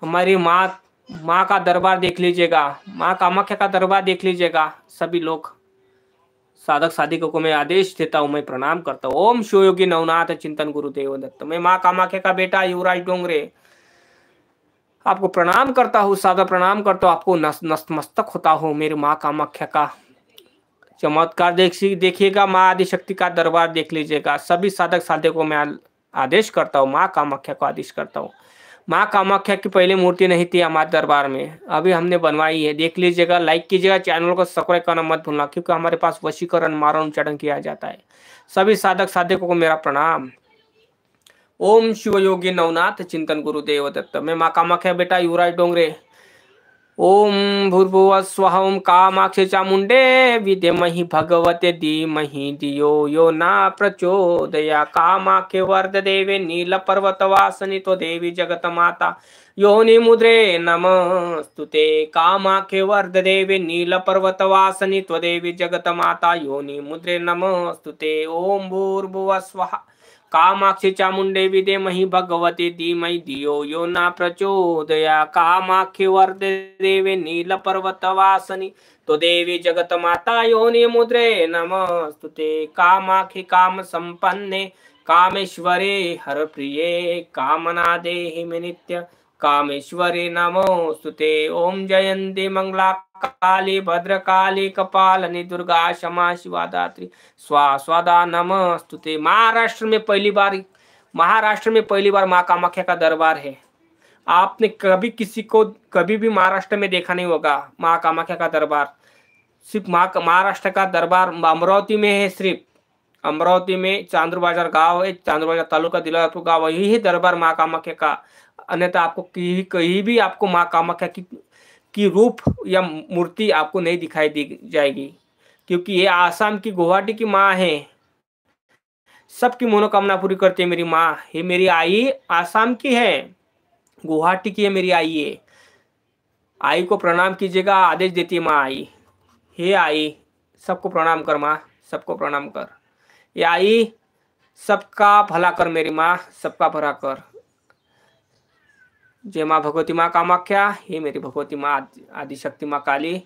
हमारी माँ का दरबार देख लीजिएगा, माँ कामाख्या का दरबार देख लीजिएगा। सभी लोग साधक साधिकों को मैं आदेश देता हूँ, मैं प्रणाम करता हूँ। ओम शिव योगी नवनाथ चिंतन गुरुदेव दत्त। मैं माँ कामाख्या का बेटा युवराज डोंगरे आपको प्रणाम करता हूँ, सादर प्रणाम करता हूँ। आपको नतमस्तक होता हूँ। मेरी माँ कामाख्या का चमत्कार देखिएगा, माँ आदिशक्ति का दरबार देख लीजिएगा। सभी साधक साधिकों को मैं आदेश करता हूँ, माँ कामाख्या को आदेश करता हूँ। माँ कामाख्या की पहले मूर्ति नहीं थी हमारे दरबार में, अभी हमने बनवाई है, देख लीजिएगा। लाइक कीजिएगा, चैनल को सब्सक्राइब करना मत भूलना, क्योंकि हमारे पास वशीकरण मारण उच्चारण किया जाता है। सभी साधक साधिकों को मेरा प्रणाम। ओम शिव योगी नवनाथ चिंतन गुरुदेव दत्त। मैं माँ कामाख्या बेटा युवराज डोंगरे। ओम भूर्भुवः स्वः ओम कामाक्षी चामुंडे विद्महि भगवते धीमहि धियो यो न प्रचोदयात्। कामाख्ये वरदे नीलपर्वतवासिनि त्वदेवी जगन्माता योनि मुद्रे नमस्तुते। कामाख्ये वरदे नीलपर्वतवासिनि त्वदेवी जगन्माता योनि मुद्रे नमस्तुते। ओम भूर्भुवः स्वः कामाक्षी चामुंडे विद्महि भगवती धीमहि धियो यो न प्रचोदयात्। कामाख्ये वरदे नीलपर्वतवासिनि त्वदेवी जगन्माता योनि मुद्रे नमस्तुते। कामाख्ये काम संपन्ने कामेश्वरे हरप्रिये कामना देहि मे नित्य कामेश्वरी नमोस्तुते। ओम जयंती मंगला काली भद्रकाली कपालिनी दुर्गा क्षमा शिवा दात्री स्वादा नमस्तुते। महाराष्ट्र में पहली बार माँ कामाख्या का दरबार है। आपने कभी भी महाराष्ट्र में देखा नहीं होगा माँ कामाख्या का दरबार। सिर्फ महाराष्ट्र का दरबार अमरावती में है। सिर्फ अमरावती में चांदूर बाजार गांव है, चांदूर बाजार तालुका दिलारपुर गांव, यही है दरबार माँ कामाख्या का। अन्यथा आपको कहीं भी आपको माँ कामाख्या की रूप या मूर्ति आपको नहीं दिखाई दी जाएगी, क्योंकि ये आसाम की गुवाहाटी की माँ है। सबकी मनोकामना पूरी करती है मेरी माँ। ये मेरी आई आसाम की है, गुवाहाटी की है मेरी आई है। आई को प्रणाम कीजिएगा, आदेश देती है माँ आई। हे आई, सबको प्रणाम कर माँ, सबको प्रणाम कर। ये आई सबका भला कर मेरी माँ, सबका भला कर। जय माँ भगवती माँ कामाख्या, हे मेरी भगवती माँ आदिशक्ति माँ काली,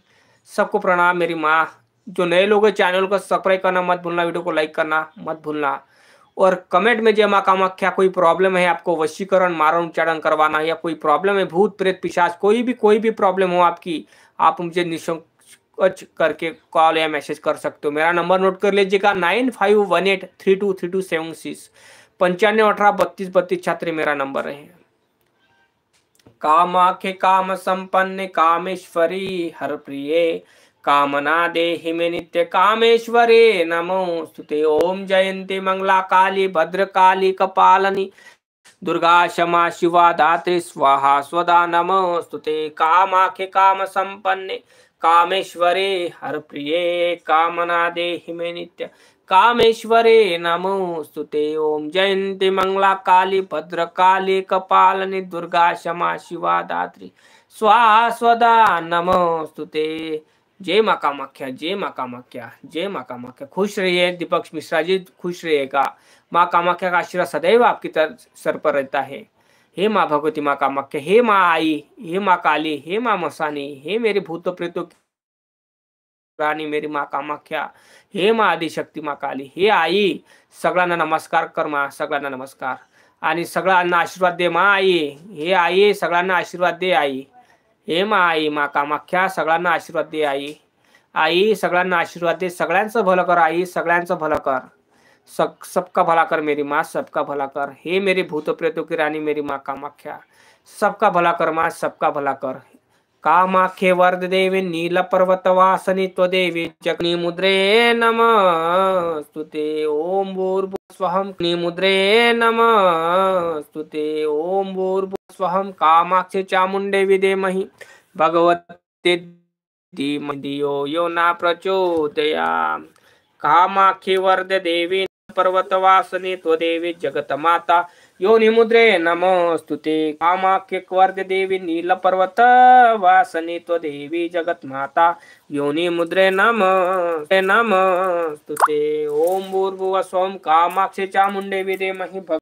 सबको प्रणाम मेरी माँ। जो नए लोग हैं चैनल को सब्सक्राइब करना मत भूलना, वीडियो को लाइक करना मत भूलना, और कमेंट में जय माँ कामाख्या। कोई प्रॉब्लम है आपको, वशीकरण मारण उच्चारण करवाना, या कोई प्रॉब्लम है भूत प्रेत पिशाच, कोई भी प्रॉब्लम हो आपकी, आप मुझे निःसंकोच करके कॉल या मैसेज कर सकते हो। मेरा नंबर नोट कर लीजिएगा 9518323276 95183232 छात्र मेरा नंबर है। कामाख्ये काम संपन्ने कामेश्वरी हर प्रिये कामना देहि मे नित्य कामेश्वरे नमोस्तुते। ओम जयंती मंगला काली भद्रकाली कपालिनी दुर्गा क्षमा शिवा धात्री स्वाहा स्वदा नमोस्तुते। कामाख्ये काम संपन्ने कामेश्वरे हर प्रिये कामना देहि मे नित्य कामेश्वरे नमोस्तुते। ओम जयंती मंगला काली भद्रकाली कपालिनी दुर्गा क्षमा शिवा धात्री स्वाहा स्वदा नमोस्तुते। जय माँ कामाख्या, जय माँ कामाख्या, जय माँ कामाख्या। खुश रहिए दीपक मिश्रा जी, खुश रहिएगा। माँ कामाख्या का आशीर्वाद सदैव आपकी सर पर रहता है। हे माँ भगवती माँ कामाख्या, हे माँ आई, हे माँ काली, हे माँ मसानी, हे मेरे भूत प्रेतों राणी मेरी माँ कामाख्या, हे माँ आदिशक्ती माँ काली, हे आई। सगळ्यांना नमस्कार कर माँ, सगळ्यांना नमस्कार, आणि सगळ्यांना आशीर्वाद दे माँ आई। हे आई, सगळ्यांना आशीर्वाद दे आई। हे माँ आई माँ कामाख्या, सगळ्यांना आशीर्वाद दे आई। आई सगळ्यांना आशीर्वाद दे, सगळ्यांचं भलं कर आई, सगळ्यांचं भलं कर। सबका भला कर मेरी माँ, सबका भला कर। हे मेरी भूत प्रेतों की रानी मेरी माँ कामाख्या, सबका भला कर माँ, सबका भला कर। कामाख्ये वरदे नीलपर्वतवासिनि त्वदेवी जगन्माता मुद्रे नमस्तुते। ओम भूर्भुवः स्वः मुद्रे नमस्तुते। ओम भूर्भुवः स्वः कामाक्षी चामुंडे विद्महि भगवते धीमहि धियो यो न प्रचोदयात्। कामाख्ये वरदे पर्वतवासिनि त्वदेवी जगन्माता योनि मुद्रे नमोस्तुते। कामाख्ये वरदे नीलपर्वतवासिनि त्वदेवी जगन्माता योनि मुद्रे नमोस्तुते। ओम भूर्भुवः स्वः कामाक्षी चामुंडे विद्महि